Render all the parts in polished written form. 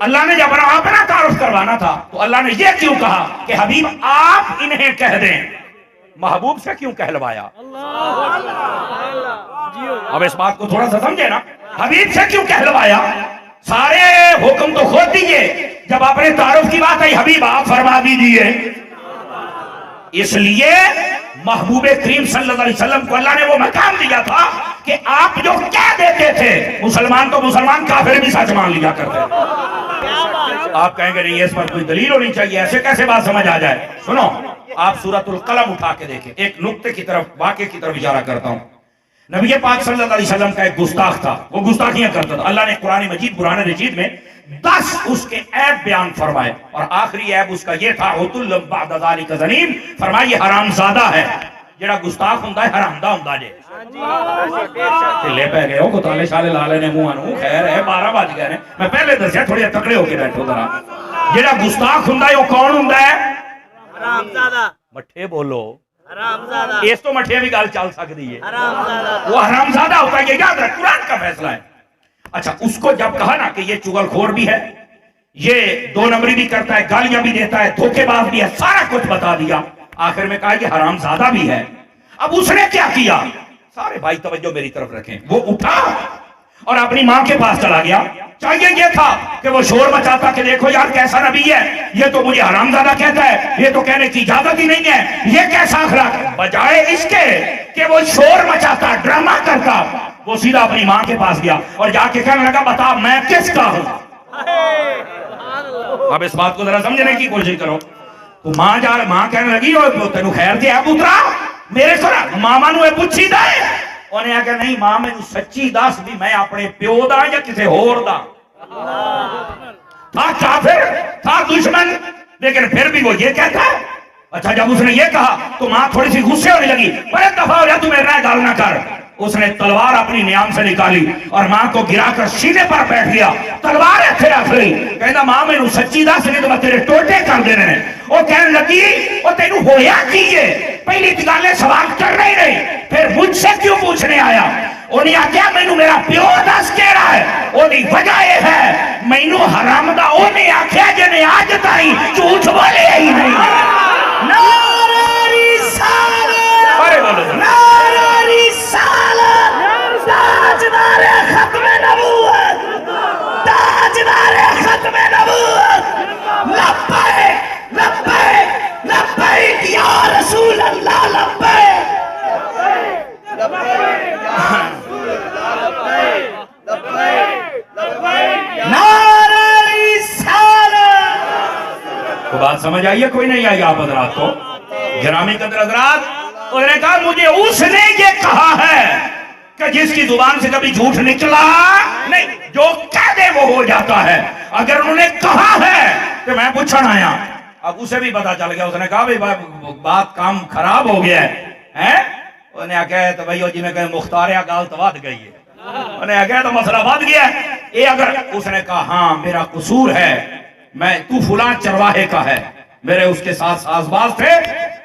اللہ نے جب اپنا تعارف کروانا تھا تو اللہ نے یہ کیوں کہا کہ حبیب آپ انہیں کہہ دیں، محبوب سے کیوں کہلوایا؟ اب اس بات کو تھوڑا سا سمجھے نا، حبیب سے کیوں کہلوایا؟ سارے حکم تو خود دیے، جب اپنے تعارف کی بات آئی حبیب آپ فرما دیجیے۔ اس لیے محبوب کریم صلی اللہ علیہ وسلم کو اللہ نے وہ مقام دیا تھا کہ آپ جو کہہ دیتے تھے مسلمان تو مسلمان، کافر بھی سچ مان لیا کرتے تھے۔ آپ کہیں گے نہیں اس پر کوئی دلیل ہونی چاہیے، ایسے کیسے بات سمجھ آ جائے؟ سنو، آپ سورۃ القلم اٹھا کے دیکھیں، ایک نقطے کی طرف، واقعے کی طرف اشارہ کرتا ہوں۔ نبی پاک صلی اللہ علیہ وسلم کا ایک گستاخ تھا، وہ گستاخیاں کرتا تھا۔ اللہ نے قرآن مجید، قرآن رشید میں 10 اس کے عیب بیان فرمائے، اور آخری عیب اس کا یہ تھا عُتُلٌّ بَعْدَ ذَلِكَ زَنِيمٌ، فرمایا یہ حرام زادہ ہے، جڑا گستاخ ہوندا ہے حرام دا ہوندا جے۔ لے پہ گئے ہو کو تالے شالے لالے نے منہ انو، خیر ہے 12 بج گئے نے، میں پہلے دسیا تھوڑے تکڑے ہو کے بیٹھو ذرا۔ جڑا گستاخ ہوندا ہے وہ کون ہوندا ہے؟ حرام زادہ۔ مٹھے بولو، اس تو مٹھے بھی گال چل سکتی ہے، وہ حرام زادہ ہوتا ہے، یہ یاد رکھ، قرآن کا فیصلہ ہے۔ اچھا، اس کو جب کہا نا کہ یہ چغل خور بھی ہے، یہ 2 نمبری بھی کرتا ہے، گالیاں بھی دیتا ہے، دھوکے باز بھی ہے، سارا کچھ بتا دیا، آخر میں کہا یہ حرام زادہ بھی ہے۔ اب اس نے کیا کیا؟ سارے بھائی توجہ میری طرف رکھیں، وہ اٹھا اور اپنی ماں کے پاس چلا گیا۔ چاہیے یہ تھا کہ وہ شور مچاتا کہ دیکھو یار کیسا نبی ہے، یہ تو مجھے حرام زادہ کہتا ہے، یہ تو کہنے کی اجازت ہی نہیں ہے، یہ کیسا اخلاق ہے۔ بجائے اس کے کہ وہ شور مچاتا، ڈرامہ کرتا، وہ سیدھا اپنی ماں کے پاس گیا اور جا کے کہنے لگا بتا میں کس کا ہوں۔ اب اس بات کو ذرا سمجھنے کی کوشش کرو۔ تو ماں کہنے لگی تینو خیر دے پترا میرے کو ماما نو پوچھی دے، انہیں آگے نہیں ماں میں سچی دس بھی میں اپنے پیو دا یا کسی ہور دا، تھا کافر، تھا دشمن، لیکن پھر بھی وہ یہ کہتا ہے۔ اچھا، جب اس نے یہ کہا تو ماں تھوڑی سی غصے ہونے لگی، بڑے دفعہ ہو جا تو میرے گال نہ کر۔ اس نے تلوار اپنی نیام سے نکالی اور ماں کو گرا کر سینے پر بیٹھ گیا، تلوار ایتھے رکھ لی، کہنا ماں میں سچی دس نہیں تو میں تیرے ٹوٹے کر دینے ہیں۔ وہ کہنے لگی وہ تینو ہویا کیے، پہلی گالیں سوال کر رہی نہیں، پھر مجھ سے کیوں پوچھنے آیا؟ انہیں آگیا مینو میرا پیو دس کہہ رہا ہے، انہیں وجہ یہ ہے مینو حرام دا انہیں آکھیا جنہیں آج تائیں جھوٹ بولے ہی نہیں۔ نعرہ رسالت، نعرہ رسالت، تاجدار ختم نبوت، تاجدار ختم نبوت، لبیک لبیک لبیک یا رسول اللہ، لبیک نعرہ رسالت۔ تو بات سمجھ آئیے کوئی نہیں آئی آپ حضرات کو؟ گرامی قدر حضرات، انہوں نے کہا مجھے اس نے یہ کہا ہے کہ جس کی زبان سے کبھی جھوٹ نکلا نہیں، جو کہہ دے وہ ہو جاتا ہے۔ اگر انہوں نے کہا ہے کہ میں پوچھنا آیا، اب اسے بھی پتا چل گیا، اس نے کہا بات کام خراب ہو گیا ہے، انہیں آگیا تو بھائیو جی میں کہیں مختاریہ گال تو بات گئی ہے، انہیں آگیا تو مسئلہ بات گیا ہے۔ یہ اگر اس نے کہا ہاں میرا قصور ہے، میں تو فلان چرواہے کا ہے، میرے اس کے ساتھ ساز باز تھے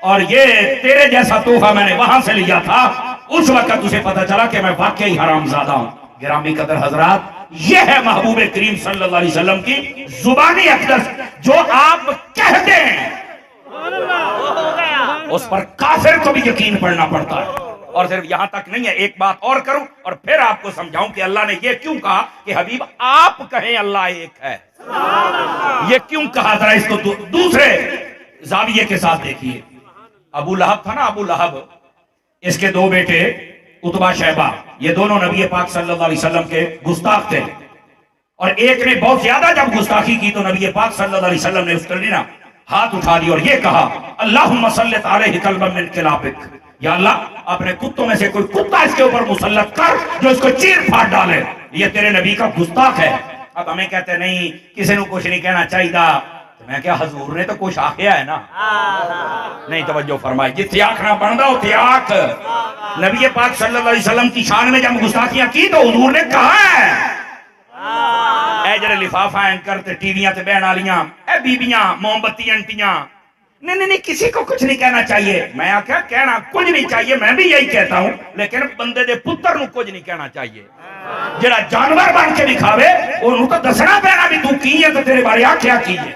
اور یہ تیرے جیسا تحفہ میں نے وہاں سے لیا تھا، اس وقت اسے پتا چلا کہ میں واقعی حرام زادہ ہوں۔ گرامی قدر حضرات، یہ ہے محبوب کریم صلی اللہ علیہ وسلم کی زبانی اقدس، جو آپ کہتے ہیں اس پر کافر کو بھی یقین پڑنا پڑتا ہے۔ اور صرف یہاں تک نہیں ہے، ایک بات اور کروں اور پھر آپ کو سمجھاؤں کہ اللہ نے یہ کیوں کہا کہ حبیب آپ کہیں اللہ ایک ہے، یہ کیوں کہا؟ ذرا اس کو دوسرے زاویے کے ساتھ دیکھیے۔ ابو لہب تھا نا، ابو لہب، اس کے 2 بیٹے عتبہ شیبہ، یہ دونوں نبی پاک صلی اللہ علیہ وسلم کے گستاخ تھے، اور ایک نے بہت زیادہ جب گستاخی کی تو نبی پاک صلی اللہ علیہ وسلم نے اس پر ہاتھ اٹھا دی اور یہ کہا اللہم سلط علیہ کلبا من کلابک، یا اللہ اپنے کتوں میں سے کوئی کتا اس کے اوپر مسلط کر جو اس کو چیر پھاڑ ڈالے، یہ تیرے نبی کا گستاخ ہے۔ اب ہمیں کہتے نہیں کسی نے کچھ نہیں کہنا چاہیے، تو میں کیا حضور نے تو کچھ آخیا ہے نا، نہیں توجہ فرمائی، جتھے آنکھنا بندہ ہوتے آنکھ۔ نبی پاک صلی اللہ علیہ وسلم کی شان میں جب گستاخیاں کی تو حضور نے کہا ہے اے جڑے لفافہ ہیں کرتے ٹی ویاں تے بہن والیاں، اے بیبیاں موم بتی انٹیاں، نہیں نہیں کسی کو کچھ نہیں کہنا چاہیے. میں آخیا کہنا کچھ نہیں چاہیے, میں بھی یہی کہتا ہوں, لیکن بندے دے پتر نو کچھ نہیں کہنا چاہیے. جڑا جانور بن کے دکھاوے انہوں تو دسنا پینا بھی تو کی ہے تو تیرے بارے آخیا کی ہے.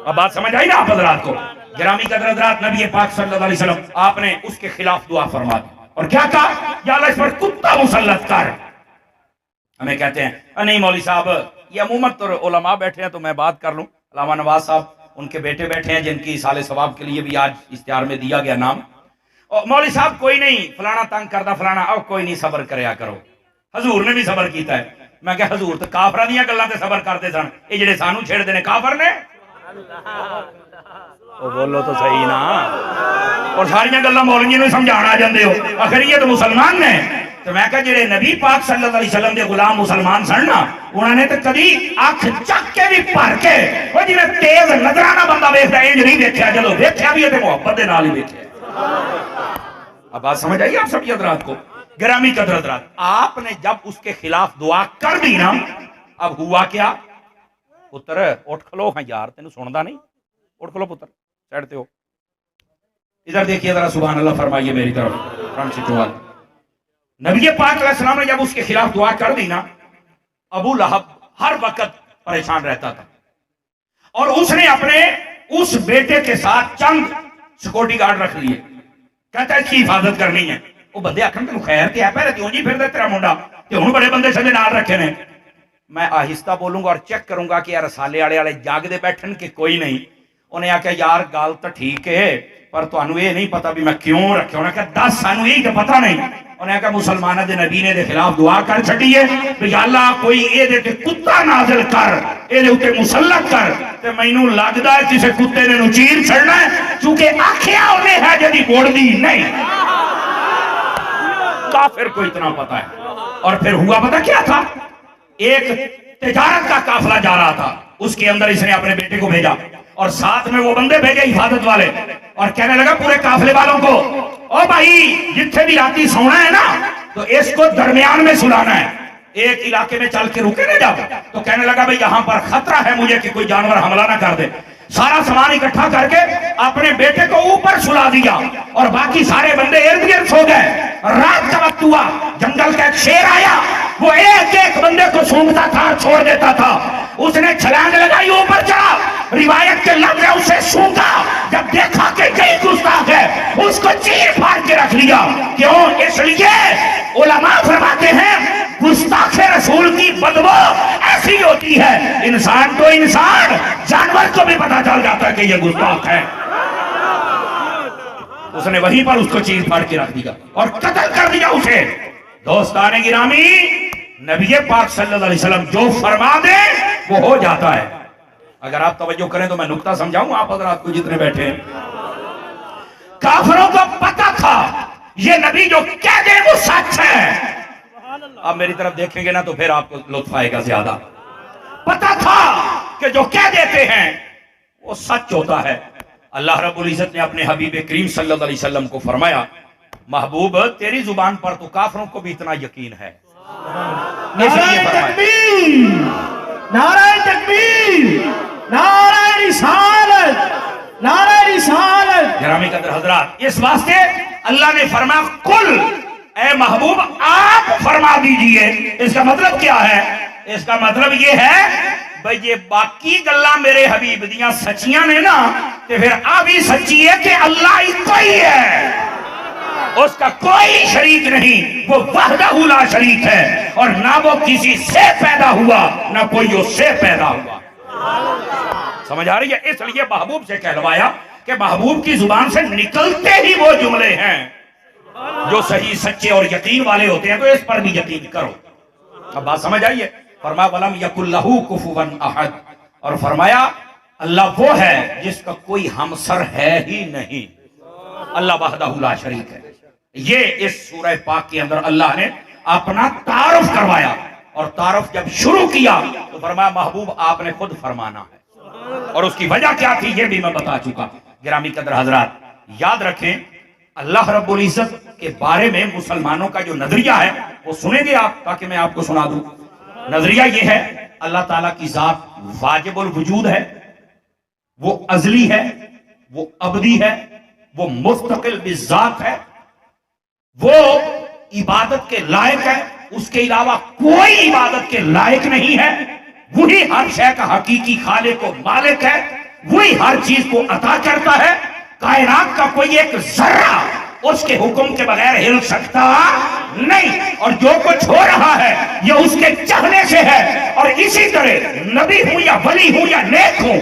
اب بات سمجھ آئی نا آپ حضرات کو؟ گرامی قدر حضرات, نبی پاک صلی اللہ علیہ وسلم آپ نے اس کے خلاف دعا فرما دی اور کیا کہا, یا اللہ اس پر کتا مسلط کر. ہمیں کہتے ہیں نہیں مولوی صاحب, یہ عموماً تو علماء بیٹھے ہیں تو میں بات کر لوں. علامہ نواز صاحب ان کے بیٹے بیٹھے ہیں جن کی سال ثواب کے لیے بھی آج اشتہار میں دیا گیا نام. اور مولوی صاحب کوئی نہیں فلانا تنگ کرتا فلانا, او کوئی نہیں صبر کریا کرو, حضور نے بھی صبر کیتا ہے. میں کہ حضور تو کافرہ دیاں گلاں تے صبر کرتے سن, یہ جڑے سانو چھیڑ دینے کافر نے. او بولو تو صحیح نا, اور ساریاں گلاں مولویوں نوں سمجھانا آ جاندے ہو, آخر یہ تو مسلمان نے. تو میں کہا جڑے نبی پاک صلی اللہ علیہ وسلم دے غلام مسلمان سن نا, انہوں نے تو کبھی آنکھ چک کے بھی پھر کے وہ جی میں تیز نظرانہ بندہ ویکھدا انج نہیں ویکھیا, جدوں ویکھیا بھی تے محبت دے نال ہی ویکھیا. اب بات سمجھ آئی آپ سب حضرات کو؟ گرامی قدر حضرات, آپ نے جب اس کے خلاف دعا کر دی نا, اب ہوا کیا؟ پتر اٹھ کھلو, ہاں یار تینوں سندا نہیں, اٹھ کھلو پتر, سائڈ تے ہو. ادھر دیکھیے ذرا, سبحان اللہ فرمائیے میری طرف, فرنٹ سیٹ والے. نبی پاک علیہ السلام نے جب اس کے خلاف دعا کر دی نا, ابو لہب ہر وقت پریشان رہتا تھا اور اس نے اپنے اس بیٹے کے ساتھ چند سیکورٹی گارڈ رکھ لیے. کہتا ہے اس کی حفاظت کرنی ہے. وہ بندے آکھن تینوں خیر کیا ہے, پہلے کیوں جی پھر دے تیرا منڈا کہ ہن بڑے بندے سجے نال رکھے نے. میں آہستہ بولوں گا اور چیک کروں گا کہ یار رسالے والے جاگ دے بیٹھن کہ کوئی نہیں. انہیں آکھیا یار گل تو ٹھیک ہے پر تانوں یہ نہیں پتا بھی میں کیوں رکھیا. انہیں کہا دس سانوں یہی تو پتہ نہیں. انہیں کہا مسلمانوں دے نبی نے دے خلاف دعا کر چھڈی ہے کہ یا اللہ کوئی اے دے تے کتا نازل کر, اے دے اوتے مسلط کر. تے مینوں لگدا ہے کسے کتے نے نوں چیر چھڑنا ہے, کیونکہ آکھیا انہیں ہے جدی بوڑدی نہیں. کافر کو اتنا پتا ہے. اور پھر ہوا پتا کیا تھا, ایک تجارت کا قافلہ جا رہا تھا, اس کے اندر اس نے اپنے بیٹے کو بھیجا اور ساتھ میں وہ بندے بھیجے حفاظت والے, اور کہنے لگا پورے قافلے والوں کو, او بھائی جتنے بھی راتی سونا ہے نا تو اس کو درمیان میں سلانا ہے, ایک علاقے میں چل کے رکے نہ جاؤ. تو کہنے لگا بھئی یہاں پر خطرہ ہے مجھے کہ کوئی جانور حملہ نہ کر دے. سارا سامان اکٹھا کر کے اپنے بیٹے کو اوپر سلا دیا اور باقی سارے بندے ارد گرد سو گئے. رات کا وقت ہوا, جنگل کا ایک شیر آیا, وہ ایک ایک بندے کو سونگتا تھا اور چھوڑ دیتا تھا. اس نے چھلانگ لگائی, اوپر چڑھا, روایت کے لفظ ہے اسے سونگا, جب دیکھا کہ یہی گستاخ ہے اس کو چیر پھاڑ کے رکھ لیا. کیوں؟ اس لیے علماء فرماتے ہیں گستاخ رسول کی بدبو ایسی ہوتی ہے, انسان تو انسان, جانور کو بھی پتا چل جاتا ہے کہ یہ گستاخ ہے. اس نے وہیں پر اس کو چیر پھاڑ کے رکھ دیا اور قتل کر دیا اسے. دوستان گرامی, نبی پاک صلی اللہ علیہ وسلم جو فرما دے وہ ہو جاتا ہے. اگر آپ توجہ کریں تو میں نکتہ سمجھاؤں آپ حضرات کو جتنے بیٹھے ہیں. کافروں کو پتا تھا یہ نبی جو کہہ دے وہ سچ ہے. آپ میری طرف دیکھیں گے نا تو پھر آپ کو لطف آئے گا زیادہ. پتا تھا کہ جو کہہ دیتے ہیں وہ سچ ہوتا ہے. اللہ رب العزت نے اپنے حبیب کریم صلی اللہ علیہ وسلم کو فرمایا, محبوب تیری زبان پر تو کافروں کو بھی اتنا یقین ہے. نعرہ تکبیر, نعرہ تکبیر, نعرہ رسالت, نعرہ رسالت. گرامی قدر حضرات, اس واسطے اللہ نے فرمایا قل, اے محبوب آپ فرما دیجئے. اس کا مطلب کیا ہے؟ اس کا مطلب یہ ہے بھئی یہ باقی گلاں میرے حبیب دیاں سچیاں نے نا, تو پھر آپ ہی سچی ہے کہ اللہ ہی کوئی ہے, اس کا کوئی شریک نہیں, وہ وحدہ لا شریک ہے, اور نہ وہ کسی سے پیدا ہوا نہ کوئی اس سے پیدا ہوا. سمجھ آ رہی ہے؟ اس لیے محبوب سے کہلوایا کہ محبوب کی زبان سے نکلتے ہی وہ جملے ہیں جو صحیح سچے اور یقین والے ہوتے ہیں, تو اس پر بھی یقین کرو. اب بات سمجھ آئیے؟ فرمایا وَلَمْ يَكُنْ لَهُ كُفُوًا أَحَدٌ, اور فرمایا اللہ وہ ہے جس کا کوئی ہمسر ہے ہی نہیں, اللہ وحدہ لا شریک ہے. یہ اس سورہ پاک کے اندر اللہ نے اپنا تعارف کروایا, اور تعارف جب شروع کیا تو فرمایا محبوب آپ نے خود فرمانا ہے, اور اس کی وجہ کیا تھی یہ بھی میں بتا چکا. گرامی قدر حضرات, یاد رکھیں اللہ رب العزت کے بارے میں مسلمانوں کا جو نظریہ ہے وہ سنیں گے آپ, تاکہ میں آپ کو سنا دوں. نظریہ یہ ہے اللہ تعالیٰ کی ذات واجب الوجود ہے, وہ ازلی ہے, وہ ابدی ہے، وہ مستقل بذات ہے، وہ عبادت کے لائق ہے، اس کے علاوہ کوئی عبادت کے لائق نہیں ہے، وہی ہر شے کا حقیقی خالق و مالک ہے، وہی ہر چیز کو عطا کرتا ہے، کائنات کا کوئی ایک ذرہ اس کے حکم کے بغیر ہل سکتا نہیں، اور جو کچھ ہو رہا ہے یہ اس کے چاہنے سے ہے، اور اسی طرح نبی ہوں یا ولی ہوں یا نیک ہوں،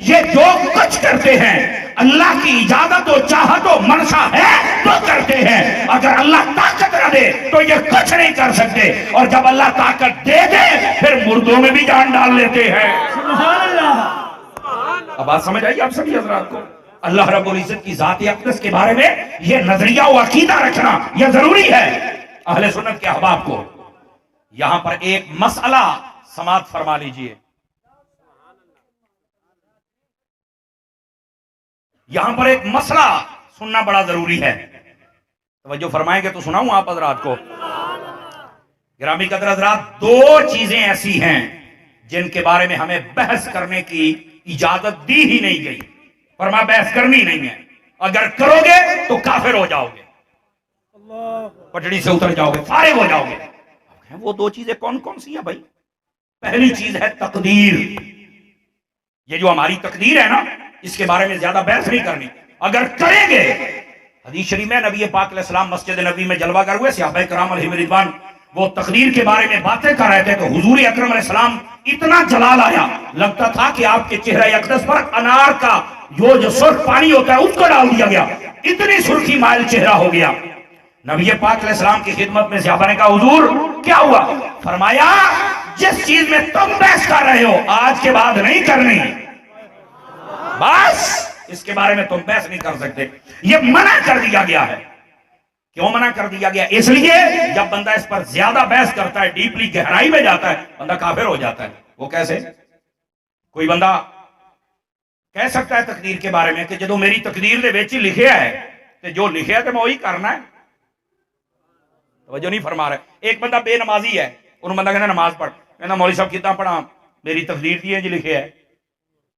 یہ جو کچھ کرتے ہیں اللہ کی اجازت و چاہت و منشا ہے تو کرتے ہیں، اگر اللہ طاقت نہ دے تو یہ کچھ نہیں کر سکتے، اور جب اللہ طاقت دے دے پھر مردوں میں بھی جان ڈال لیتے ہیں۔ سبحان اللہ۔ اب بات سمجھ آئی آپ سبھی حضرات کو؟ اللہ رب العزت کی ذات اقدس کے بارے میں یہ نظریہ و عقیدہ رکھنا یہ ضروری ہے اہل سنت کے احباب کو۔ یہاں پر ایک مسئلہ سماعت فرما لیجئے، یہاں پر ایک مسئلہ سننا بڑا ضروری ہے، توجہ فرمائیں گے تو سناؤں آپ حضرات کو۔ گرامی قدر حضرات، دو چیزیں ایسی ہیں جن کے بارے میں ہمیں بحث کرنے کی اجازت دی ہی نہیں گئی، فرمایا بحث کرنی نہیں ہے، اگر کرو گے تو کافر ہو جاؤ گے، پٹڑی سے اتر جاؤ گے، فارغ ہو جاؤ گے۔ وہ دو چیزیں کون کون سی ہیں بھائی؟ پہلی چیز ہے تقدیر، یہ جو ہماری تقدیر ہے نا اس کے بارے میں زیادہ بحث نہیں کرنی، اگر کریں گے۔ حدیث شریف میں نبی پاک علیہ السلام مسجد نبی میں جلوہ گر ہوئے، صحابہ کرام علیہم رضوان وہ تقدیر کے بارے میں باتیں کر رہے تھے تو حضور اکرم علیہ السلام اتنا جلال آیا، لگتا تھا کہ آپ کے چہرہ اقدس پر انار کا جو سرخ پانی ہوتا ہے اس کو ڈال دیا گیا، اتنی سرخی مائل چہرہ ہو گیا۔ نبی پاک علیہ السلام کی خدمت میں صحابہ نے کہا حضور کیا ہوا؟ فرمایا جس چیز میں تم بحث کر رہے ہو آج کے بعد نہیں کرنی، بس اس کے بارے میں تم بحث نہیں کر سکتے، یہ منع کر دیا گیا ہے۔ کیوں منع کر دیا گیا؟ اس لیے جب بندہ اس پر زیادہ بحث کرتا ہے، ڈیپلی گہرائی میں جاتا ہے، بندہ کافر ہو جاتا ہے۔ وہ کیسے؟ کوئی بندہ کہہ سکتا ہے تقدیر کے بارے میں کہ جدو میری تقدیر دے وچ ہی لکھیا ہے کہ جو لکھیا ہے تو میں وہی کرنا ہے، توجہ نہیں فرما رہے۔ ایک بندہ بے نمازی ہے، انہوں بندہ کہنا نماز پڑھ، کہنا مولوی صاحب کتنا پڑھا؟ میری تقدیر دی ہے جی لکھیا ہے۔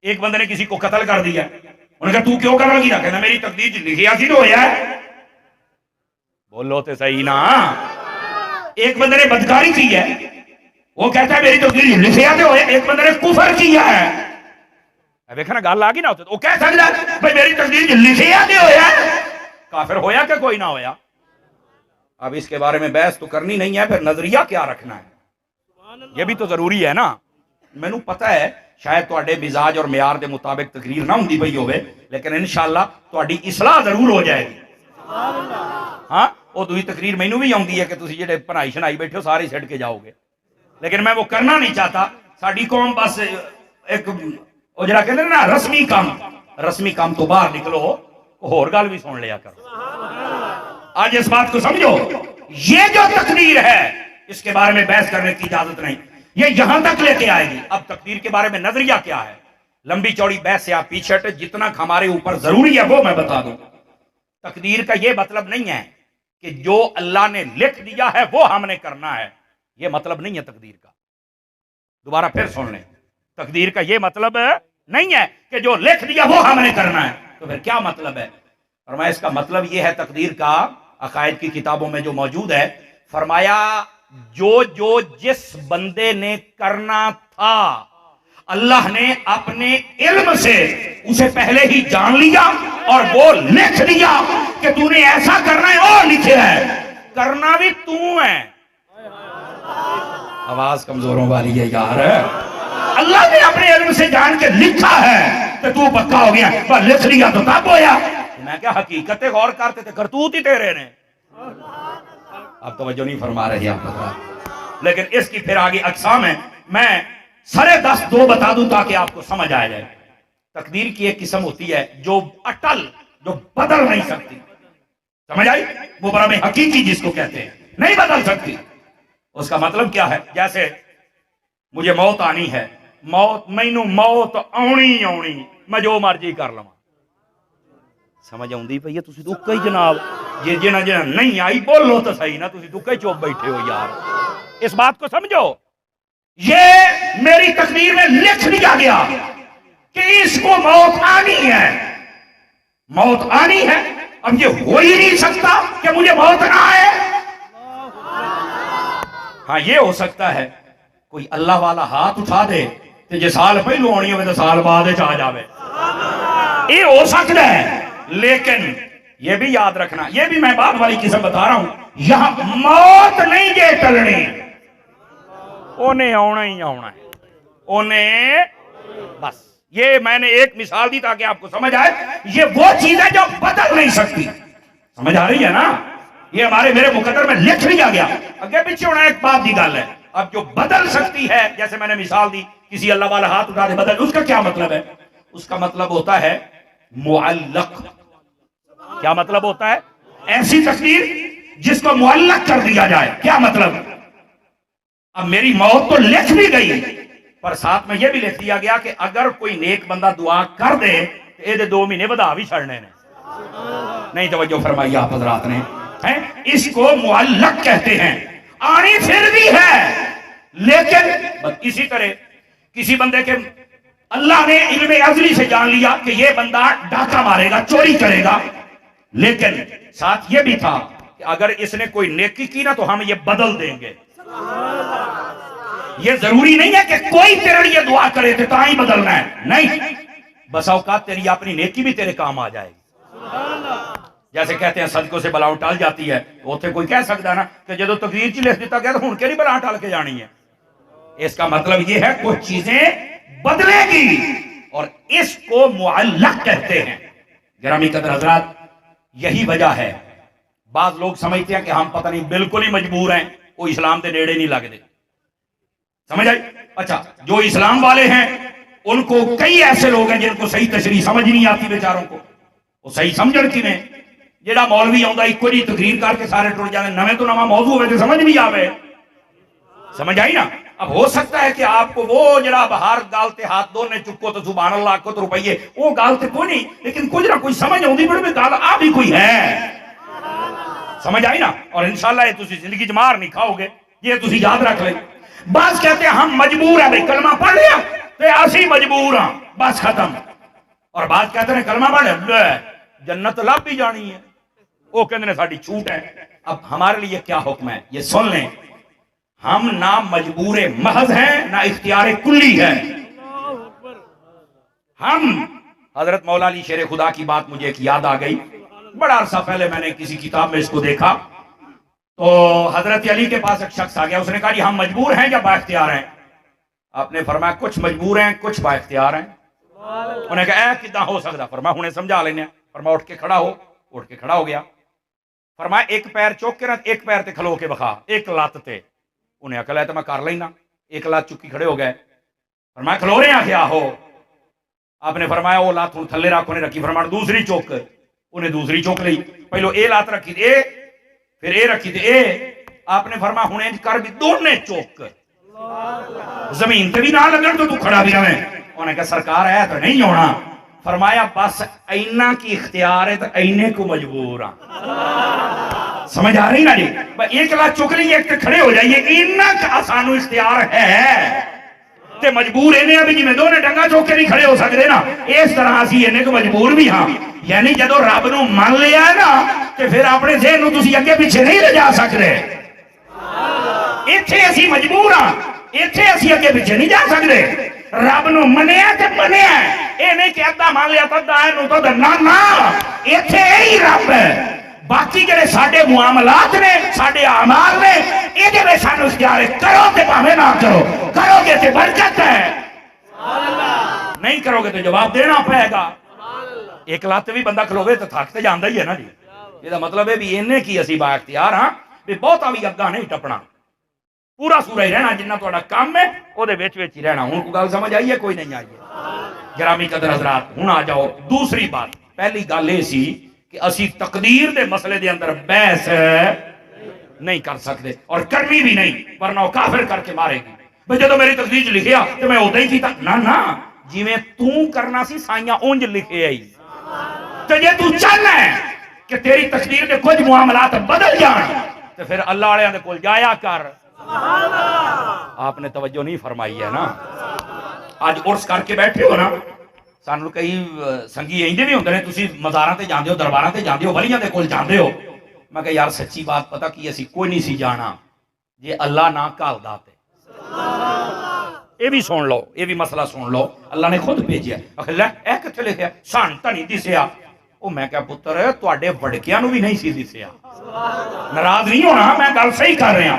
ایک بندے نے کسی کو قتل کر دیا، انہوں نے کہا تو کیوں قتل کیا؟ کہنا میری تقدیر جی لکھیا سی تو ہویا ہے، بولو تے صحیح نا۔ ایک بندے نے بدکاری کی ہے، وہ کہتا ہے میری تقدیر لکھیا تے ہویا۔ ایک بندے نے کفر کیا ہے، دیکھنا گل آ گئی نا، وہ کہہ سکتا ہے بھائی میری تقدیر لکھیا تے ہویا، کافر ہویا کہ کوئی نہ ہویا؟ اب اس کے بارے میں بحث تو کرنی نہیں ہے، پھر نظریہ کیا رکھنا ہے یہ بھی تو ضروری ہے نا۔ مینوں پتہ ہے شاید تواڈے مزاج اور معیار دے مطابق تقریر نہ ہوندی پئی ہوے، لیکن انشاءاللہ تواڈی اصلاح ضرور ہو جائے گی۔ ہاں وہ دوئی تقریر مینوں بھی آؤندی ہے کہ تسی جڑے پڑھائی شنائی بیٹھے ہو سارے چھڈ کے جاؤ گے، لیکن میں وہ کرنا نہیں چاہتا۔ ساڈی قوم بس ایک وہ جڑا کہندے نا رسمی کام تو باہر نکلو، ہور گل بھی سن لیا کرو۔ آج اس بات کو سمجھو، یہ جو تقدیر ہے اس کے بارے میں بحث کرنے کی اجازت نہیں، یہ یہاں تک لے کے آئے گی۔ اب تقدیر کے بارے میں نظریہ کیا ہے؟ لمبی چوڑی بحث سے آپ پیچھے ہٹے، جتنا ہمارے اوپر ضروری ہے وہ میں بتا دوں۔ تقدیر کا یہ مطلب نہیں ہے کہ جو اللہ نے لکھ دیا ہے وہ ہم نے کرنا ہے، یہ مطلب نہیں ہے تقدیر کا۔ دوبارہ پھر سن لیں، تقدیر کا یہ مطلب نہیں ہے کہ جو لکھ دیا وہ ہم نے کرنا ہے، تو پھر کیا مطلب ہے؟ فرمایا اس کا مطلب یہ ہے تقدیر کا، عقائد کی کتابوں میں جو موجود ہے، فرمایا جو جس بندے نے کرنا تھا اللہ نے اپنے علم سے اسے پہلے ہی جان لیا اور وہ لکھ دیا کہ تو نے ایسا کرنا ہے، اور لکھے ہے کرنا بھی تو ہے۔ آواز کمزوروں والی ہے یار، اللہ نے اپنے علم سے جان کے لکھا ہے کہ تو پکا ہو گیا، پر لکھ لیا تو تب ہویا۔ میں کیا حقیقت غور کرتے تھے، کرتوت ہی تیرے نے۔ آپ توجہ نہیں فرما رہے آپ، لیکن اس کی پھر آگے اقسام ہے، میں سرے 10 دو بتا دوں تاکہ آپ کو سمجھ آ جائے۔ تقدیر کی ایک قسم ہوتی ہے جو اٹل، جو بدل نہیں سکتی، سمجھ آئی؟ مبرم حقیقی جس کو کہتے ہیں، نہیں بدل سکتی۔ اس کا مطلب کیا ہے؟ جیسے مجھے موت آنی ہے، مینوں موت آنی، میں جو مرضی کر لوں، سمجھ آؤندی پئی ہے؟ تسی تو کئی جناب یہ جنہ نہیں آئی بولو تو صحیح نا، تسی تو کئی چوپ بیٹھے ہو یار۔ اس بات کو سمجھو، یہ میری تقدیر میں لکھ دیا گیا کہ اس کو موت آنی ہے، موت آنی ہے. اب یہ ہو ہی نہیں سکتا کہ مجھے موت نہ آئے. ہاں یہ ہو سکتا ہے کوئی اللہ والا ہاتھ اٹھا دے کہ جے سال پہلو آنی ہوئے تو سال بعد آ جاوے. یہ ہو سکتا ہے. لیکن یہ بھی یاد رکھنا, یہ بھی میں بات والی قسم بتا رہا ہوں, یہاں موت نہیں جے ٹلنی, انہیں آنا ہی آنا ہے. انہیں بس یہ میں نے ایک مثال دی تاکہ آپ کو سمجھ آئے. یہ وہ چیز ہے جو بدل نہیں سکتی. سمجھ آ رہی ہے نا؟ یہ ہمارے میرے مقدر میں لکھ لیا گیا. اگے پیچھے ہونا ایک بات دی گل ہے. اب جو بدل سکتی ہے, جیسے میں نے مثال دی کسی اللہ والا ہاتھ اٹھا دے بدل, اس کا کیا مطلب ہے؟ اس کا مطلب ہوتا ہے معلق. کیا مطلب ہوتا ہے؟ ایسی تقدیر جس کو معلق کر دیا جائے. کیا مطلب؟ اب میری موت تو لکھ بھی گئی, پر ساتھ میں یہ بھی لکھ دیا گیا کہ اگر کوئی نیک بندہ دعا کر دے تو یہ 2 مہینے بدا بھی چھڑنے نے. نہیں توجہ فرمائی آپ حضرات نے. اس کو معلق کہتے ہیں. آنی پھر بھی ہے, لیکن اسی طرح کسی بندے کے اللہ نے علم ازلی سے جان لیا کہ یہ بندہ ڈاکہ مارے گا, چوری کرے گا, لیکن ساتھ یہ بھی تھا کہ اگر اس نے کوئی نیکی کی نا تو ہم یہ بدل دیں گے. یہ ضروری نہیں ہے کہ کوئی تیرے لیے دعا کرے تو ہی بدلنا ہے. نہیں, بس اوقات تیری اپنی نیکی بھی تیرے کام آ جائے گی. جیسے کہتے ہیں صدقوں سے بلاؤ ٹال جاتی ہے, اوتھے کوئی کہہ سکتا ہے نا کہ جدو تقدیر چ لکھ دیتا گیا تو ہن کیڑی بلا ٹال کے جانی ہے. اس کا مطلب یہ ہے کچھ چیزیں بدلے گی, اور اس کو معلق کہتے ہیں. گرامی قدر حضرات, یہی وجہ ہے بعض لوگ سمجھتے ہیں کہ ہم پتہ نہیں بالکل ہی مجبور ہیں, وہ اسلام کے نیڑے نہیں لگتے. سمجھ آئی؟ اچھا, جو اسلام والے ہیں ان کو کئی ایسے لوگ ہیں جن کو صحیح تشریح سمجھ نہیں آتی بیچاروں کو. وہ صحیح سمجھن کی میں جیڑا مولوی آندا ایک کوئی تقریر کر کے سارے ٹر جانے, نویں تو نواں موضوع ہوئے تو سمجھ نہیں آوے. سمجھ آئی نا؟ اب ہو سکتا ہے کہ آپ کو وہ جڑا باہر گالتے ہاتھ دونے چکو تو سبحان اللہ کو تو روپیے وہ گالتے کوئی نہیں, لیکن کچھ نہ کوئی سمجھ ہوندی بڑے میں گال آ بھی کوئی ہے. سمجھ آئی نا؟ اور انشاءاللہ یہ تسی زندگی جمار نہیں کھاؤ گے, یہ تسی یاد رکھ لیں. بعض کہتے ہیں ہم مجبور ہیں, بھئی کلمہ پڑھ لیا تو اسی مجبور ہیں, بس ختم. اور بعض کہتے ہیں کلمہ پڑھ لیا جنت لب بھی جانی ہے, وہ کہتے ہیں ساڑی چھوٹ ہے. اب ہمارے لیے کیا حکم ہے یہ سن لیں. ہم نہ مجبور محض ہیں نہ اختیار کلی ہے. ہم حضرت مولا علی شیر خدا کی بات مجھے ایک یاد آ گئی. بڑا عرصہ پہلے میں نے کسی کتاب میں اس کو دیکھا تو حضرت علی کے پاس ایک شخص آ گیا. اس نے کہا جی ہم مجبور ہیں یا با اختیار ہیں؟ آپ نے فرمایا کچھ مجبور ہیں کچھ با اختیار ہیں. انہوں نے کہا اے کداں ہو سکتا؟ فرمایا ہنے سمجھا لینے. فرمایا اٹھ کے کھڑا ہو. اٹھ کے کھڑا ہو گیا. فرمایا ایک پیر چوک کے رکھ, ایک پیر تے کھلو کے بخا, ایک لات تے. انہیں عقل ہے تو میں کر لینا. ایک لات چکی کھڑے ہو گئے. فرمایا کھلو رہے ہیں کیا ہو؟ آپ نے فرمایا وہ لات تھلے رکھ, انہیں رکھی. فرمایا دوسری چوک, انہیں دوسری چوک لی. پہلو اے لات رکھی اے, پھر اے رکھی اے. آپ نے فرمایا ہنے کر بھی دونے چوک زمین تے بھی نہ لگن تو کھڑا بھی رہے. انہوں نے کہا سرکار ہے تو نہیں ہونا. فرمایا بس اینا کی اختیار ہے تو اینے کو مجبور ہاں. سمجھ آ رہی نا جی؟ ایک لات چک لیے ایک تے کھڑے ہو جائیے, اینا کا آسانو اختیار ہے تے مجبور اینے ابھی جی میں دونے ڈنگا چوک کے نہیں کھڑے ہو سکتے نا, اس طرح اسی اینے کو مجبور بھی ہاں. یعنی جدو رب نو مان لیا ہے نا تے پھر اپنے ذہن نو تسی اگے پیچھے نہیں لے جا سکتے. ایتھے اسی مجبور ہاں, ایتھے اسی اگے پیچھے نہیں جا سکتے. رب نو منیا تے منیا, اے نہیں کہ ادھا مان لیا تدا ہے نو تدا نا نا, ایتھے یہی رب ہے. باقی جڑے ساڈے معاملات نے ساڈے اعمال نے اے دے وچ سانو اختیار ہے. کرو تے بھاویں نہ کرو, کرو گے تے برکت ہے, نہیں کرو گے تو جواب دینا پائے گا. ایک لات بھی بندہ کھلوے تو تھک تے جاندا ہی ہے نا جی. یہ مطلب ہے بھی اینے کی اسی با اختیار ہاں بھی بہتا بھی اگاں نہیں ٹپنا, پورا سورہ ہی رہنا جنہ تہاڈا کام ہے او دے وچ وچ ہی رہنا. ہن کوئی گل سمجھ آئی ہے کوئی نہیں آئی ہے؟ گرامی قدر حضرات ہن آ جاؤ دوسری بات. پہلی گل یہ سی کہ اسی تقدیر دے مسئلے دے اندر بحث نہیں کر سکتے اور کرنی بھی نہیں, ورنہ وہ کافر کر کے مارے گی. بھئی جدو میری تقدیر چ لکھیا تو میں اودا ہی کیتا نا نا, جویں تو کرنا سی سائیاں اونج لکھے آئی. تو جے تو چاہنا ہے کہ تیری تقدیر کے کچھ معاملات بدل جان تو پھر اللہ والے دے کول جایا کر. آپ نے توجہ نہیں فرمائی ہے نا. آج عرس کر کے بیٹھے ہو نا, ਸਾਨੂੰ ਕਈ ਸੰਗੀ ਇੰਦੇ ਵੀ ਹੁੰਦੇ ਨੇ, ਤੁਸੀਂ ਮਜ਼ਾਰਾਂ ਤੇ ਜਾਂਦੇ ਹੋ, ਦਰਬਾਰਾਂ ਤੇ ਜਾਂਦੇ ਹੋ, ਵਲੀਆਂ ਦੇ ਕੋਲ ਜਾਂਦੇ ਹੋ। ਮੈਂ ਕਿਹਾ ਯਾਰ ਸੱਚੀ ਬਾਤ ਪਤਾ ਕੀ, ਅਸੀਂ ਕੋਈ ਨਹੀਂ ਸੀ ਜਾਣਾ ਜੇ ਅੱਲਾ ਨਾ ਘੱਲਦਾ ਤੇ। ਇਹ ਵੀ ਸੁਣ ਲਓ, ਇਹ ਵੀ ਮਸਲਾ ਸੁਣ ਲਓ, ਅੱਲਾ ਨੇ ਖੁਦ ਭੇਜਿਆ। ਆਖਿਰ ਲੈ ਇਹ ਕਿੱਥੇ ਲਿਖਿਆ, ਸਾਨੂੰ ਤਾਂ ਨਹੀਂ ਦਿਸਿਆ। ਉਹ ਮੈਂ ਕਿਹਾ ਪੁੱਤਰ ਤੁਹਾਡੇ ਵੜਕਿਆਂ ਨੂੰ ਵੀ ਨਹੀਂ ਸੀ ਦਿਸਿਆ। ਨਾਰਾਜ਼ ਨਹੀਂ ਹੋਣਾ, ਮੈਂ ਗੱਲ ਸਹੀ ਕਰ ਰਿਹਾ।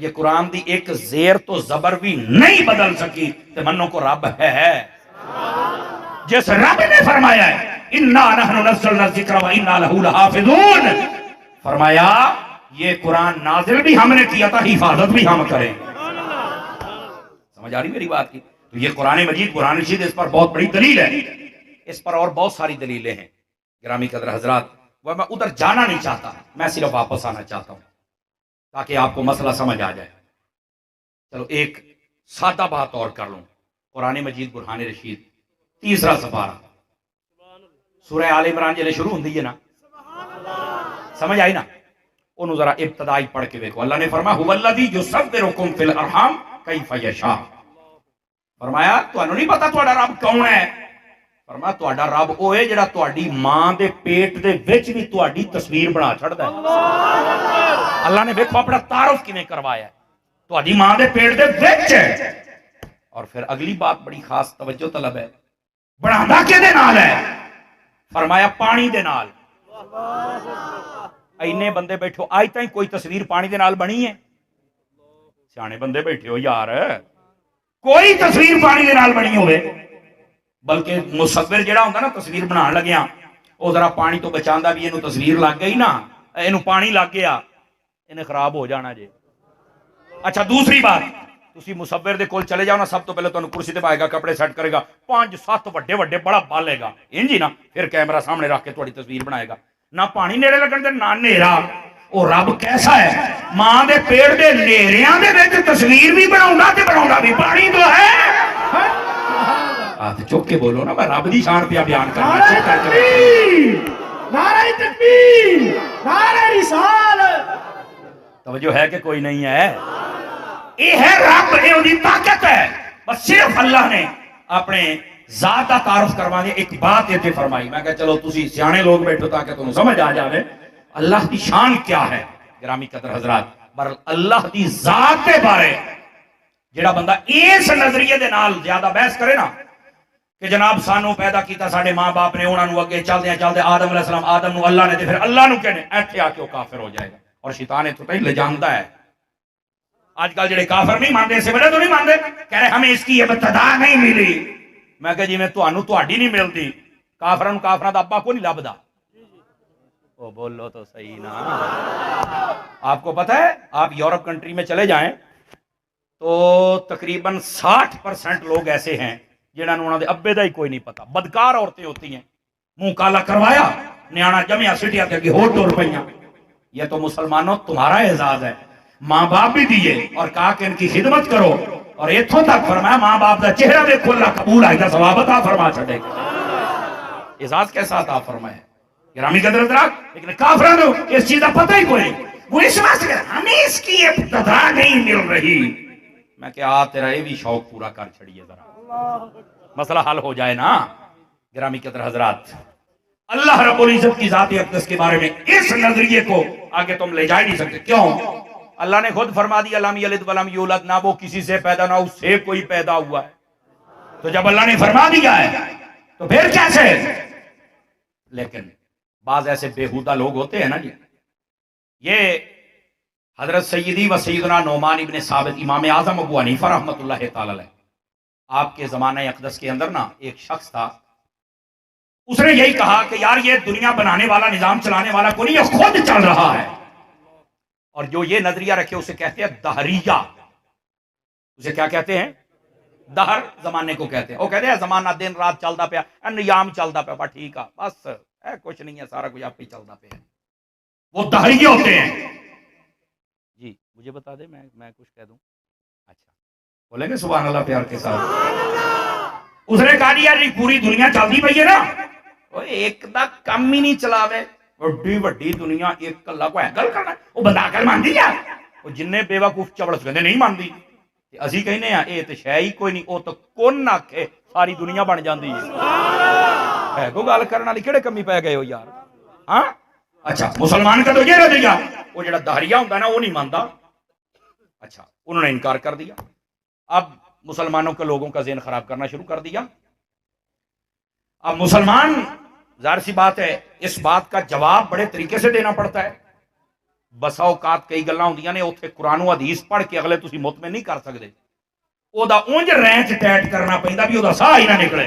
یہ قرآن دی ایک زیر تو زبر بھی نہیں بدل سکی تے منو کو رب ہے جس رب نے فرمایا ہے اِنَّا نَحْنُ نَزَّلْنَا الذِّكْرَ وَإِنَّا لَهُ لَحَافِظُونَ، فرمایا یہ قرآن نازل بھی ہم نے کیا تھا، حفاظت بھی ہم کریں۔ سمجھ آ رہی میری بات کی؟ تو یہ قرآن مجید، قرآن رشید اس پر بہت بڑی دلیل ہے، اس پر اور بہت ساری دلیلیں ہیں گرامی قدر حضرات۔ وہ میں ادھر جانا نہیں چاہتا، میں صرف واپس آنا چاہتا ہوں تاکہ آپ کو مسئلہ سمجھ آ جائے۔ چلو ایک سادہ بات اور کر لوں، قرآن مجید برہان رشید 3 سپارہ سورہ آل عمران جلے شروع ہوندی ہے نا، سمجھ آئی نا؟ انہوں ذرا ابتدائی پڑھ کے دیکھو۔ اللہ نے فرمایا هو الذی یصورکم فی الارحام کیف یشاء، فرمایا تانوں نہیں پتا تہاڈا رب کون ہے؟ فرمایا تہاڈا رب او ہے جڑا تہاڈی ماں دے پیٹ دے وچ بھی تہاڈی تصویر بنا چھڑدا ہے۔ اللہ نے دیکھو اپنا تعارف کیویں کروایا ہے، تہاڈی ماں دے پیٹ دے وچ ہے۔ اور پھر اگلی بات بڑی خاص توجہ طلب ہے، بنادا کدے نال ہے؟ فرمایا پانی دے نال۔ اینے بندے بیٹھو آج تائیں کوئی تصویر پانی دے نال بنی ہے؟ سیانے بندے بیٹھے ہو یار، کوئی تصویر پانی دے نال بنی ہوئے؟ بلکہ مصور جڑا ہوندا نا تصویر بنان لگیا او ذرا پانی تو بچاندا بھی، اینو تصویر لگ گئی نا، اینو پانی لگ گیا، انہیں خراب ہو جانا جے۔ اچھا دوسری بات، تسی مصور دے کول چلے جاؤ نا، سب تو پہلے تانوں کرسی تے پائے گا، کپڑے سیٹ کرے گا، 5-7 وڈے وڈے بڑا بالے گا انجی نا، پھر کیمرہ سامنے رکھ کے تھوڑی تصویر بنائے گا، نہ پانی نیڑے لگن دے نہ نیرا۔ او رب کیسا ہے؟ ماں دے پیڑ دے نیریاں دے وچ تصویر بھی بناوندا تے بناوندا بھی پانی تو ہے۔ ہاتھ چوک کے بولو نا، میں رب دی شان پہ بیان کرنا نعرہ چاہتا ہوں۔ تکبیر، نعرہ تکبیر، نعرہ رسالت۔ توجہ ہے کہ کوئی نہیں ہے؟ یہ ہے رب، یہ دی طاقت ہے۔ بس صرف اللہ نے اپنے ذات کا تعارف کروا دیا۔ ایک بات یہ فرمائی، میں کہا چلو تسی سیانے لوگ بیٹھو تاکہ تمہیں سمجھ آ جاوے اللہ کی شان کیا ہے گرامی قدر حضرات۔ پر اللہ دی ذات کے بارے جڑا بندہ اس نظریے دے نال زیادہ بحث کرے نا کہ جناب سانو پیدا کیتا ساڑے ماں باپ نے، انہوں نے اگے چل دیا آدم علیہ السلام، آدم نو اللہ نے دے، پھر اللہ نو کہنے ایتھے آ کے وہ کافر ہو جائے گا۔ اور شیطان اتنا ہی لے جانتا ہے۔ آج کل جڑے کافر نہیں مانتے، اس سے بڑے تو نہیں مانتے، کہہ رہے ہمیں اس کی ابتدا نہیں ملی۔ میں کہا جی میں تو تہاڈی نہیں ملتی، کافران دا ابا کو نہیں لبدا۔ وہ بولو تو صحیح نا۔ آپ کو پتہ ہے آپ یورپ کنٹری میں چلے جائیں تو تقریباً 60% لوگ ایسے ہیں جنہاں نے انہوں نے ابے دا ہی کوئی نہیں پتا۔ بدکار عورتیں ہوتی ہیں، منہ کالا کروایا، نیانا جمعہ سٹیا کے ہو روپیہ۔ یہ تو مسلمانوں تمہارا اعزاز ہے، ماں باپ بھی دیے اور کہا کہ ان کی خدمت کرو، اور اتھوں تک فرمایا ماں باپ دا چہرہ دیکھو اللہ قبول آئے گا، ثواب عطا فرما چھڑے گا۔ اعزاز کیسا عطا فرمائے گرامی قدر حضرات۔ لیکن کافروں کو اس چیز کا پتہ ہی کوئی، وہ اس واسطے ہمیں اس کی ابتدا نہیں مل رہی۔ میں کہا تیرا یہ بھی شوق پورا کر چھڑیے ذرا، مسئلہ حل ہو جائے نا گرامی قدر حضرات۔ اللہ رب العزت کی ذات اقدس کے بارے میں اس نظریے کو آگے تم لے جا نہیں سکتے۔ کیوں؟ اللہ نے خود فرما دیا لم یلد ولم یولد، نہ وہ کسی سے پیدا نہ اس سے کوئی پیدا ہوا ہے۔ تو جب اللہ نے فرما دیا ہے تو پھر کیسے؟ لیکن بعض ایسے بےہودہ لوگ ہوتے ہیں نا جی، یہ حضرت سیدی و سیدنا نعمان ابن ثابت امام اعظم ابو حنیفہ رحمۃ اللہ تعالی علیہ، آپ کے زمانہ اقدس کے اندر نا ایک شخص تھا، اس نے یہی کہا کہ یار یہ دنیا بنانے والا، نظام چلانے والا کوئی نہیں، یہ خود چل رہا ہے۔ اور جو یہ نظریہ رکھے اسے کہتے ہیں دہریہ۔ اسے کیا کہتے ہیں؟ دہر زمانے کو کہتے ہیں۔ وہ کہتے ہیں زمانہ دن رات چلتا پیا، نیام چلتا پیا، بس ٹھیک ہے، بس کچھ نہیں ہے، سارا کچھ آپ ہی چلتا پیا۔ وہ دہریہ ہوتے ہیں۔ جی مجھے بتا دیں، میں کچھ کہہ دوں؟ اچھا بولیں گے سبحان اللہ پیار کے ساتھ؟ اس نے کہا یار پوری دنیا چلتی پئی ہے نا، ایک دا کم ہی نہیں چلاوے، بڑی بڑی دنیا ایک اللہ کو ہینڈل کرنا، وہ بندہ کر مانتی ہے؟ وہ جننے بے وقوف چبڑ کہتے نہیں مانتی، اسی کہنے ہیں یہ تو شے ہی کوئی نہیں، وہ تو کون آکھے ساری دنیا بن جاندی ہے۔ کو گل کرنے والی کہڑے کمی پی گئے ہو یار؟ ہاں اچھا مسلمان کا تو یہ رویہ، وہ جڑا دہریہ ہوتا ہے نا وہ نہیں مانتا۔ اچھا انہوں نے انکار کر دیا، اب مسلمانوں کے لوگوں کا ذہن خراب کرنا شروع کر دیا۔ اب مسلمان ظاہر سی بات ہے اس بات کا جواب بڑے طریقے سے دینا پڑتا ہے۔ ਬਸਾ ਔਕਾਤ ਕਈ ਗੱਲਾਂ ਹੁੰਦੀਆਂ ਨੇ ਉੱਥੇ ਕੁਰਾਨ ਹਦੀਸ ਪੜ੍ਹ ਕੇ ਅਗਲੇ ਤੁਸੀਂ ਮੁਤਮਿਨ ਨਹੀਂ ਕਰ ਸਕਦੇ, ਉਹਦਾ ਉਂਝ ਰੈਂਚ ਟੈਟ ਕਰਨਾ ਪੈਂਦਾ ਵੀ ਉਹਦਾ ਸਾਹ ਹੀ ਨਾ ਨਿਕਲੇ।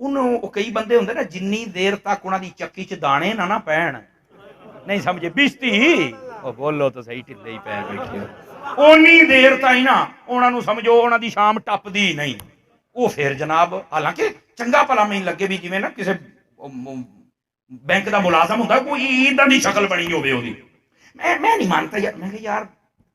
ਉਹਨੂੰ ਕਈ ਬੰਦੇ ਹੁੰਦੇ ਨਾ ਜਿੰਨੀ ਦੇਰ ਤੱਕ ਉਹਨਾਂ ਦੀ ਚੱਕੀ 'ਚ ਦਾਣੇ ਨਾ ਪੈਣ, ਨਹੀਂ ਸਮਝੇ ਬਿਸ਼ਤੀ ਉਹ ਬੋਲੋ ਤਾਂ ਸਹੀ ਢਿੱਲੇ ਹੀ ਪੈ ਬੈਠੇ, ਓਨੀ ਦੇਰ ਤਾਈਂ ਨਾ ਉਹਨਾਂ ਨੂੰ ਸਮਝੋ ਉਹਨਾਂ ਦੀ ਸ਼ਾਮ ਟੱਪਦੀ ਨਹੀਂ। ਉਹ ਫਿਰ ਜਨਾਬ ਹਾਲਾਂਕਿ ਚੰਗਾ ਭਲਾ ਮੈਨੂੰ ਲੱਗੇ ਵੀ ਜਿਵੇਂ ਨਾ ਕਿਸੇ ਬੈਂਕ ਦਾ ਮੁਲਾਜ਼ਮ ਹੁੰਦਾ ਕੋਈ ਇਦਾਂ ਦੀ ਸ਼ਕਲ ਬਣੀ ਹੋਵੇ ਉਹਦੀ। ਮੈਂ ਨਹੀਂ ਮੰਨਦਾ ਯਾਰ। ਮੈਂ ਕਿਹਾ ਯਾਰ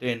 3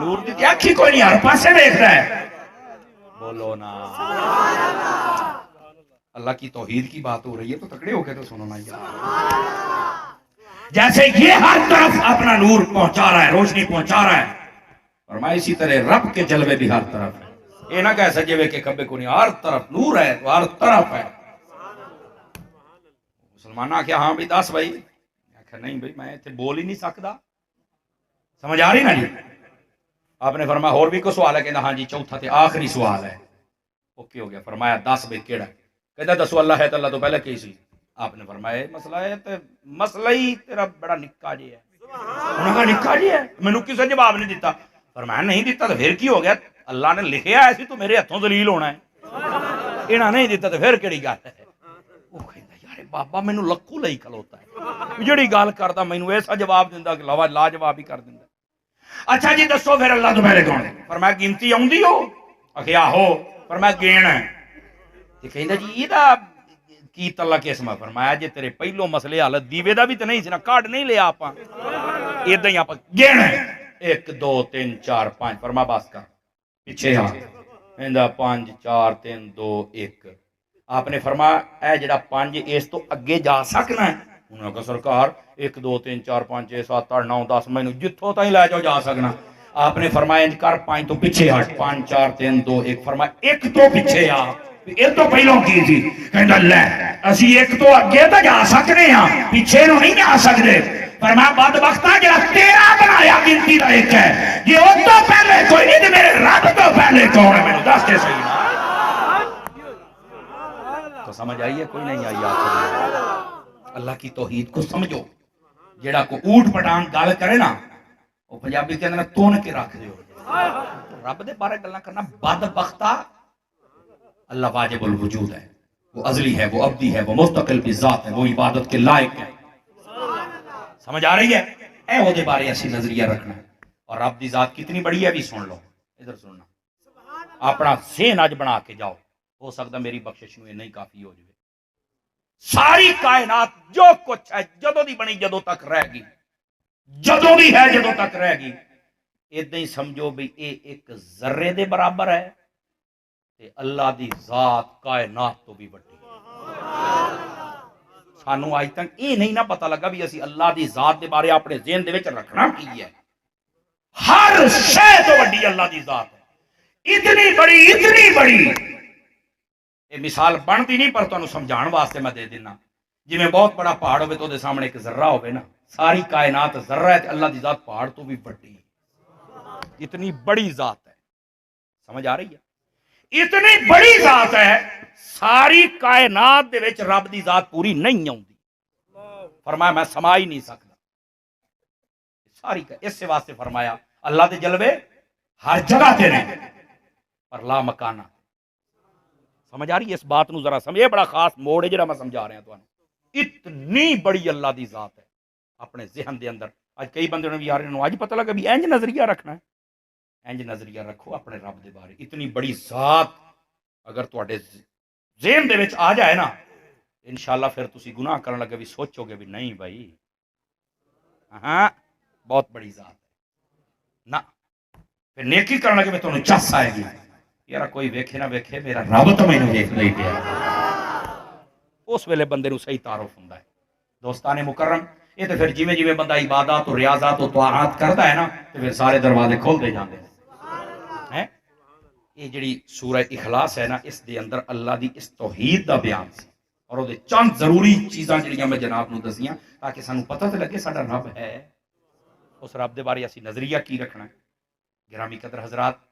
نور دی اکھی کوئی نہیں، ہر پاسے دیکھ رہا ہے. بولو نا. اللہ کی توحید کی بات ہو رہی ہے تو تکڑے ہو کے تو سنو نا. جیسے یہ ہر طرف اپنا نور پہنچا رہا ہے، روشنی پہنچا رہا ہے، فرمایا اسی طرح رب کے جلوے بھی ہر طرف ہے. یہ نہ کہہ سجے وے کہ کبے کو نہیں، ہر طرف نور ہے تو ہر طرف ہے. مسلمان آ کیا ہاں بھائی دس بھائی، نہیں بھائی میں اتنے بول ہی نہیں سکتا. سمجھ آ رہی نا جی؟ آپ نے فرمایا اور بھی کوئی سوال ہے؟ کہنا ہاں جی چوتھا تے آخری سوال ہے. اوکے ہو گیا. فرمایا 10 بھائی کیڑا ہے؟ کہتا دسو اللہ ہے تو اللہ تو پہلے کی سی. آپ نے فرمایا مسئلہ ہے تے مسئلہ ہی تیرا بڑا نکا جی ہے. انہوں نے کہا نکا جی ہے؟ میں نے کسے جواب نہیں دیتا. فرمایا نہیں دیتا تو پھر کی ہو گیا؟ اللہ نے لکھیا ایسی تو میرے ہاتھوں ذلیل ہونا ہے. انہاں نہیں دیتا تو پھر کیڑی گل ہے؟ وہ کہندا یار بابا مینوں لکھو لئی کھلوتا ہے، جڑی گل کردا مینوں ایسا جواب دیندا کہ لا جواب ہی کر دیندا. اچھا جی دسو پھر اللہ تو پہلے کون ہے؟ فرمایا گنتی آؤندی ہو؟ آخیا ہو. فرمایا گین ہے. تے کہندا جی یہ کی تعلق اسما؟ فرمایا جی تیرے پہلو مسئلے حالت دیوے دا بھی تے نہیں سی نا، کارڈ نہیں لیا آپاں ادھر ہی آپ گن 1 2 3 4 5. فرما بس کر پیچھے آ. کہندا 5 4 3 2 1. آپ نے فرمایا اے جڑا 5 اس تو اگے جا سکنا ہے؟ انہوں نے کہا سرکار 1 2 3 4 5 6 7 8 9 10 مینوں جتھوں تائیں لے جاؤ جا سکنا. آپ نے فرمایا انج کر 5 تو پیچھے ہٹ. 5 4 3 2 1. فرمایا 1 تو پیچھے آ. یہ تو پہلوں کی تھی. کہندا لے اسی 1 تو اگے تو جا سکنے ہاں، پیچھے نو نہیں جا سکتے. فرمایا بدبختہ جڑا تیرا بنایا گنتی دا ایک ہے، یہ وہ تو پہلے کوئی نہیں تے میرے رب تو پہلے کون ہے؟ مینوں دس دے صحیح نا. تو سمجھ آئیے کوئی نہیں آئی؟ آپ اللہ کی توحید کو سمجھو. جڑا کو اوٹ پٹان گل کرے نا وہ پنجابی کے اندر تون کے رکھ دیو. رب دے بارے گلاں کرنا بدبختہ. اللہ واجب الوجود ہے، وہ ازلی ہے، وہ ابدی ہے، وہ مستقل بھی ذات ہے، وہ عبادت کے لائق ہے. سمجھ آ رہی ہے؟ اے وہ دے بارے ایسی نظریہ رکھنا ہے. اور رب دی ذات کتنی بڑی ہے بھی سن لو. ادھر سننا، اپنا ذہن اج بنا کے جاؤ. ہو سکتا میری بخشش میں نہیں کافی ہو جائے. ساری کائنات جو کچھ ہے جدوں دی بنی جدوں تک رہ گی، جدوں بھی ہے جدوں تک رہ گی، ادھر ہی سمجھو بھی اے ایک ذرے دے برابر ہے تے اللہ دی ذات کائنات تو بھی بڑی. سانو آج تک یہ نہیں نہ پتہ لگا بھی اسی اللہ دی ذات دے بارے اپنے ذہن دے وچ رکھنا کی ہے. ہر شے تو بڑی اللہ دی ذات ہے، اتنی بڑی. یہ مثال بنتی نہیں پر تمہیں سمجھان واسطے میں دے دینا. جی میں بہت بڑا پہاڑ ہوئے تو دے سامنے ایک ذرہ ہوئے نا، ساری کائنات ذرہ ہے، اللہ دی ذات پہاڑ تو بھی بڑی ہے. اتنی بڑی ذات ہے. سمجھ آ رہی ہے؟ اتنی بڑی ذات ہے، ساری کائنات دے وچ رب دی ذات پوری نہیں آؤندی. فرمایا میں سما ہی نہیں سکتا ساری کا. اس سے واسطے فرمایا اللہ دے جلوے ہر جگہ تے نے پر لا مکانہ. سمجھ آ رہی ہے اس بات نو؟ ذرا سمجھے، بڑا خاص موڑ ہے جڑا میں سمجھا رہا ہوں. اتنی بڑی اللہ دی ذات ہے اپنے ذہن دے اندر. اج کئی بندے نے بھی یار انہوں اج پتہ لگا بھی انج نظریہ رکھنا ہے. انج نظریہ رکھو اپنے رب دے بارے. اتنی بڑی ذات اگر تواڈے ذہن دے وچ آ جائے نا انشاءاللہ پھر تسی گناہ کرن لگے بھی سوچو گے بھی نہیں بھائی ہاں بہت بڑی ذات ہے نا. پھر نیکی کرن لگے بھی تانوں چس آئے گی یار کوئی ویکھے نہ ویکھے میرا رب تو مینوں ویکھدا ہی پیا. اس ویلے بندے نوں صحیح تعارف ہوندا ہے. دوستان مکرم یہ تو پھر جویں جویں بندہ عبادات اور ریاضات اور طاعات کرتا ہے نا تو پھر سارے دروازے کھولتے جاندے ہیں. یہ جڑی سورہ اخلاص ہے نا اس دے اندر اللہ دی اس توحید دا بیان سی اور وہ چند ضروری چیزاں جڑیاں میں جناب نو دسیاں تاکہ سانو پتہ تے لگے ساڈا رب ہے. اس رب دے بارے اسی نظریہ کی رکھنا ہے. گرامی قدر حضرات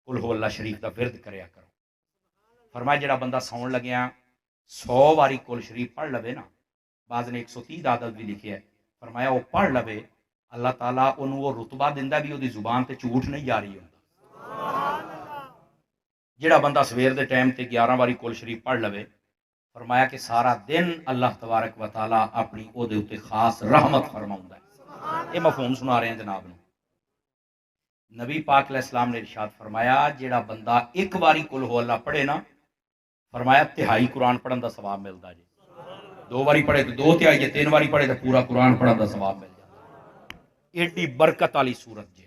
قل هو اللہ شریف دا ورد کریا کرو. فرمایا جڑا بندہ سون لگیا 100 واری قل شریف پڑھ لوے نا، بعض نے 130 عدد بھی لکھیا ہے. فرمایا وہ پڑھ لوے اللہ تعالیٰ انہوں وہ رتبہ دیندا بھی وہ دی زبان تے جھوٹ نہیں جاری ہوندا. جڑا بندہ سویر دے ٹائم تے 11 واری قل شریف پڑھ لوے فرمایا کہ سارا دن اللہ تبارک و تعالیٰ اپنی او دے اوتے خاص رحمت فرماوندا ہے. یہ مفہوم سنا رہے ہیں جناب نے. نبی پاک علیہ السلام نے ارشاد فرمایا جڑا بندہ 1 واری قل ہو اللہ پڑھے نا فرمایا 1/3 قرآن پڑھن دا ثواب ملدا جی. 2 واری پڑھے تو 2/3 جے 3 واری پڑھے تو پورا قرآن پڑھن دا ثواب مل جاتا. ایڈی برکت والی سورت جے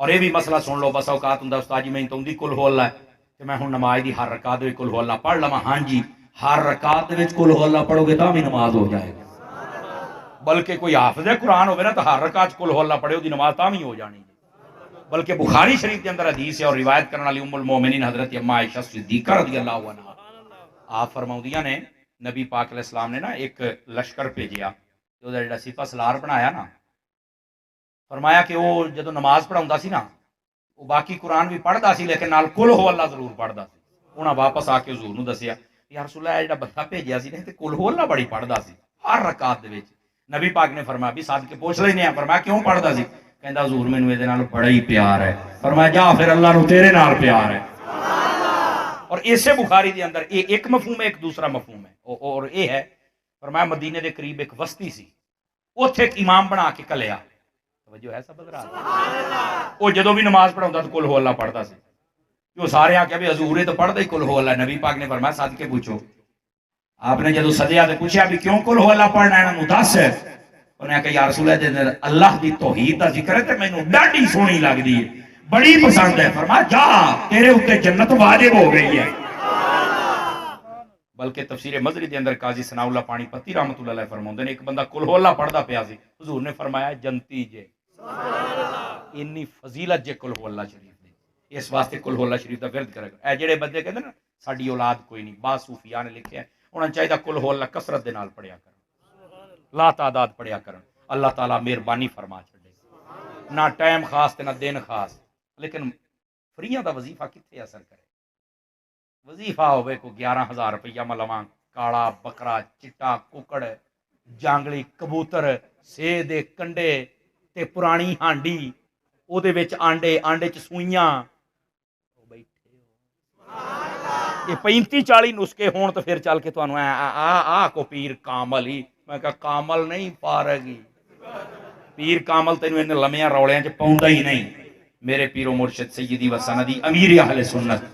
اور یہ بھی مسئلہ سن لو، بس اوقات ہوں استاد جی میں تو کل ہو اللہ ہے کہ میں ہوں نماز دی ہر رکعت کل ہو اللہ پڑھ لوا. ہاں جی، ہر رکعت کل ہو اللہ پڑھو گے تو بھی نماز ہو جائے گی. بلکہ کوئی حافظ قرآن ہوئے نا تو ہر رکعت کل ہو اللہ پڑھے دی نماز تاں ہی ہو جانی. بلکہ بخاری شریف کے اندر حدیث ہے اور روایت کرنے والی ام المومنین حضرت اما عائشہ صدیقہ رضی اللہ عنہا آپ فرماؤندیاں نے نبی پاک علیہ السلام نے نا ایک لشکر بھیجیا، جو سپہ سالار بنایا نا، فرمایا کہ وہ جدو نماز پڑھاؤں سی نا وہ باقی قرآن بھی پڑھتا سی لیکن نال کل ہو اللہ ضرور پڑھتا سی. انہاں واپس آ کے حضور نو دسیا یا رسول اللہ جڑا بندہ بھیجیا سی نا تے کل ہو اللہ بڑی پڑھتا سی ہر رکعت دے وچ. نبی پاک نے فرمایا بھی ساتھ کے پوچھ لینے ہیں. فرمایا کیوں پڑھتا سی؟ کہندا حضور مینوں دے نال بڑا ہی پیار ہے. فرمایا جا پھر اللہ نو تیرے نال پیار ہے. اور اسے بخاری دے اندر ایک مفہوم ہے، ایک دوسرا مفہوم ہے اور یہ ہے فرمایا مدینے دے قریب ایک بستی سی، اوتھے ایک امام بنا کے کلیا. توجہ ہے سب حضرات؟ وہ جدو بھی نماز پڑھاوندا تو کل ہو اللہ پڑھتا سی. جو سارے آ کے بھی حضور تو پڑھدا ہی کل ہو اللہ. نبی پاک نے فرمایا ساتھ کے پوچھو. آپ نے جدو سدیا تو پوچھا بھی کیوں کل ہو اللہ پڑھنا ہے نا مدس ہے؟ انہیں کہا یا رسول اللہ اللہ دی توحید دا ذکر ہے تے مینوں ڈاڈی سونی لگدی ہے، بڑی پسند ہے. فرمایا جا تیرے اوتے جنت واجب ہو گئی ہے. بلکہ تفسیر مظری دے اندر قاضی ثناء اللہ پانی پتی رحمۃ اللہ علیہ فرماتے ہیں ایک بندہ کل ہو اللہ پڑھدا پیا سی، حضور نے فرمایا جنتی جے. انی فضیلت جے کل ہو اللہ شریف دی، اس واسطے کل ہو اللہ شریف دا ورد کرے. اے جڑے بندے کہندے نا ساڈی اولاد کوئی نہیں، بعض صوفیاء نے لکھیا ہے انہاں چاہیے کل ہو اللہ کثرت دے نال پڑھیا کرن، لا تعداد پڑھیا کرن. اللہ تعالیٰ مہربانی فرما چھڑے. نہ ٹائم خاص تے نہ دن خاص. لیکن فریاں دا وظیفہ کتنے اثر کرے؟ وظیفہ ہوئے کو 11,000 روپیہ میں لواں کالا بکرا چٹا ککڑ جانگلی کبوتر سے دے کنڈے تے پرانی ہانڈی او دے وچ آنڈے آنڈے چ سوئیاں یہ 35-40 نسخے ہون تو پھر چل کے تانوں آ کو پیر کامل ہی. میں کہا کامل نہیں پارگی، پیر کامل تینوں ان لمیاں رولیاں چ پاؤندا ہی نہیں. میرے پیر و مرشد سیدی و سندی امیر اہل سنت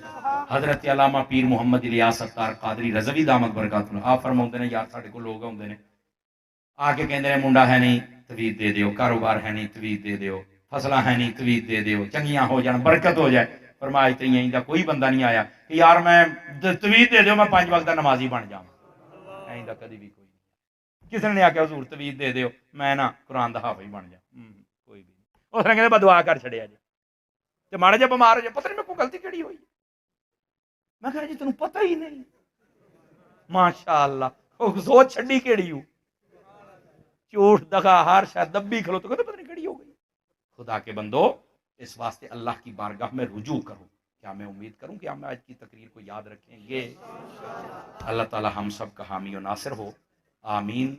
حضرت علامہ پیر محمد الیاس ستار قادری رضوی دامت برکاتہ آپ فرماتے ہیں یار ساڈے کول لوگ ہوندے نے آ کے کہندے نے منڈا ہے نہیں توید دے دیو، کاروبار ہے نہیں توید دے دیو، فصلہ ہے نہیں توید دے دیو، چنگیاں ہو جان برکت ہو جائے. فرمایا تے ایندا کوئی بندہ نہیں آیا کہ یار میں توید دے دیو میں 5 وقت دا نمازی بن جاواں. ایندا کدی بھی کوئی نہیں. کس نے آکھیا حضور توید دے دیو میں نا قرآن دا حافظ بن جا. کوئی بھی نہیں. اس نے کہندے دعا کر چھڑیا جی تے ماڑا جا بیمار ہو جائے پتہ نہیں میں کوئی غلطی کیڑی ہوئی. میں کہا جی تینوں پتہ ہی نہیں. ماشاءاللہ سوچ چھڈی کیڑی ہو چوٹ دغا ہر شاید دبی کھلو تو کہتے پتہ نہیں کیڑی ہو گئی. خدا کے بندو اس واسطے اللہ کی بارگاہ میں رجوع کرو. کیا میں امید کروں کہ ہم آج کی تقریر کو یاد رکھیں گے. اللہ تعالی ہم سب کا حامی و ناصر ہو. آمین.